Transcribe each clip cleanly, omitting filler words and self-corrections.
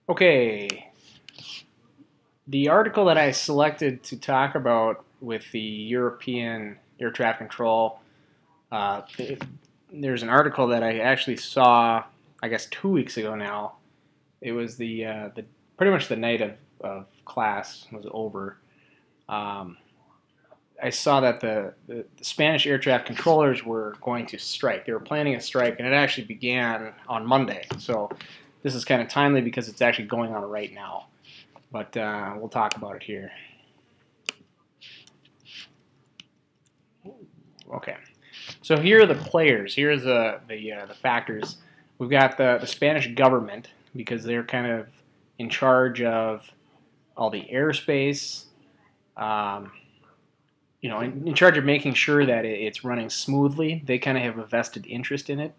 Okay, the article that I selected to talk about with the European air traffic control, uh, there's an article that I actually saw, I guess 2 weeks ago now. It was the pretty much the night of class was over. Um, I saw that the Spanish air traffic controllers were going to strike. They were planning a strike, and it actually began on Monday. So this is kind of timely because it's actually going on right now. But we'll talk about it here. Okay, so here are the players. Here's the factors. We've got the Spanish government because they're kind of in charge of all the airspace. Um, in charge of making sure that it's running smoothly. They kind of have a vested interest in it.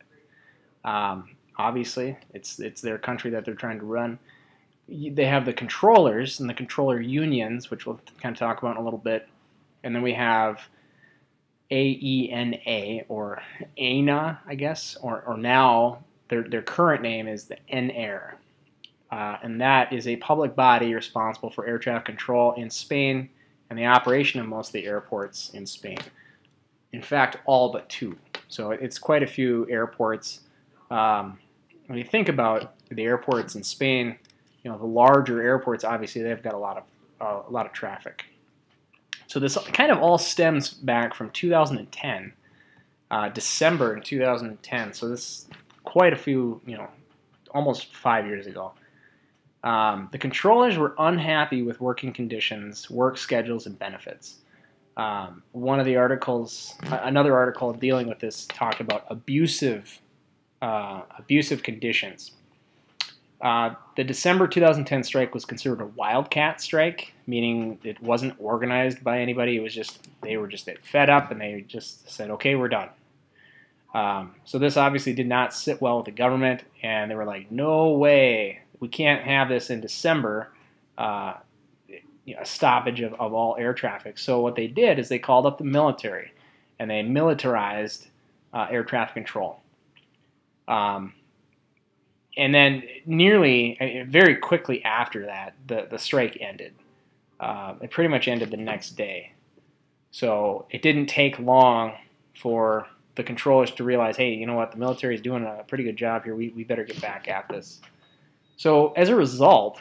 Obviously, it's their country that they're trying to run. They have the controllers and the controller unions, which we'll kind of talk about in a little bit, and then we have AENA or ANA, I guess, or now their current name is the NAIR, and that is a public body responsible for air traffic control in Spain and the operation of most of the airports in Spain. In fact, all but two. So it's quite a few airports. When you think about the airports in Spain, the larger airports, obviously they've got a lot of traffic. So this kind of all stems back from 2010, December in 2010. So this is quite a few, almost 5 years ago. The controllers were unhappy with working conditions, work schedules, and benefits. One of the articles, another article dealing with this, talked about abusive conditions. The December 2010 strike was considered a wildcat strike, meaning it wasn't organized by anybody. It was just they were just fed up and they just said, "Okay, we're done." So this obviously did not sit well with the government, and they were like, "No way, we can't have this in December." A stoppage of all air traffic. So what they did is they called up the military, and they militarized air traffic control. And then very quickly after that, the strike ended. It pretty much ended the next day. So it didn't take long for the controllers to realize, hey, you know what, the military is doing a pretty good job here. We better get back at this. So as a result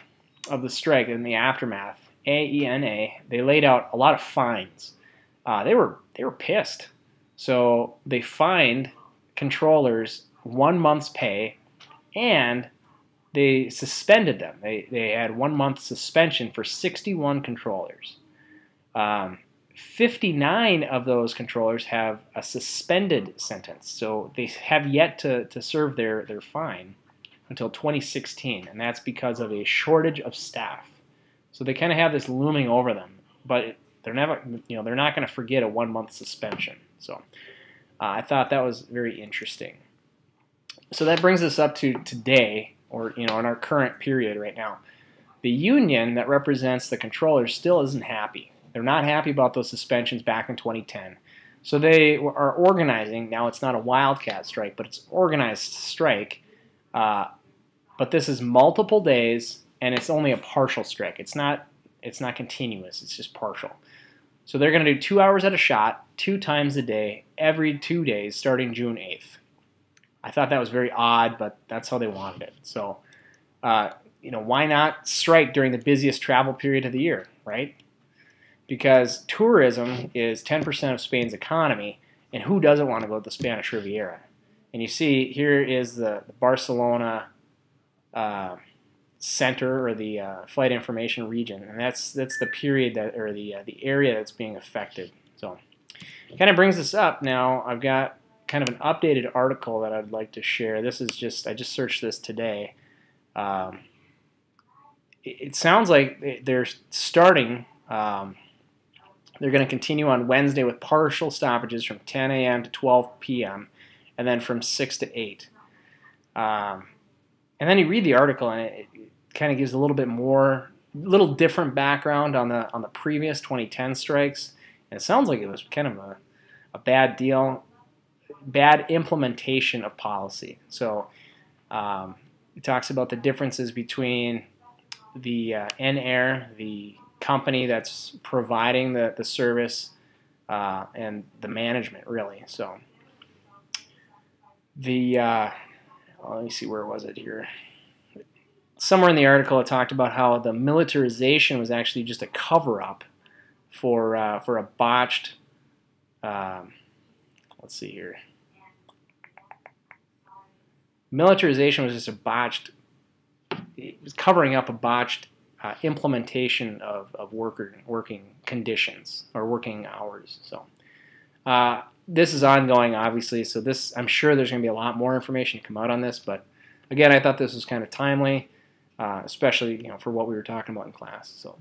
of the strike and the aftermath, AENA, they laid out a lot of fines. They were pissed. So they fined controllers 1 month's pay, and they suspended them. They had 1 month suspension for 61 controllers. 59 of those controllers have a suspended sentence, so they have yet to serve their fine until 2016, and that's because of a shortage of staff. So they kind of have this looming over them, but they're not going to forget a 1 month suspension. So I thought that was very interesting. So that brings us up to today, or in our current period right now. The union that represents the controllers still isn't happy. They're not happy about those suspensions back in 2010. So they are organizing. Now it's not a wildcat strike, but it's an organized strike. But this is multiple days, and it's only a partial strike. It's not continuous. It's just partial. So they're going to do 2 hours at a shot, 2 times a day, every 2 days, starting June 8th. I thought that was very odd, but that's how they wanted it. So, why not strike during the busiest travel period of the year, right? Because tourism is 10% of Spain's economy, and who doesn't want to go to the Spanish Riviera? And you see, here is the Barcelona center, or the flight information region, and that's the period or the area that's being affected. So, it kind of brings us up now. I've got kind of an updated article that I'd like to share. I just searched this today. It sounds like they're starting. They're going to continue on Wednesday with partial stoppages from 10 a.m. to 12 p.m. and then from 6 to 8. And then you read the article, and it kind of gives a little different background on the previous 2010 strikes. And it sounds like it was kind of a bad deal. Bad implementation of policy. So it talks about the differences between N-Air, the company that's providing the service, and the management, really. So let me see, where was it here? Somewhere in the article it talked about how the militarization was actually just a cover-up for a botched, let's see here. Militarization was just a botched, it was covering up a botched implementation of working conditions or working hours. So this is ongoing, obviously. So I'm sure there's going to be a lot more information to come out on this. But again, I thought this was kind of timely, especially for what we were talking about in class. So.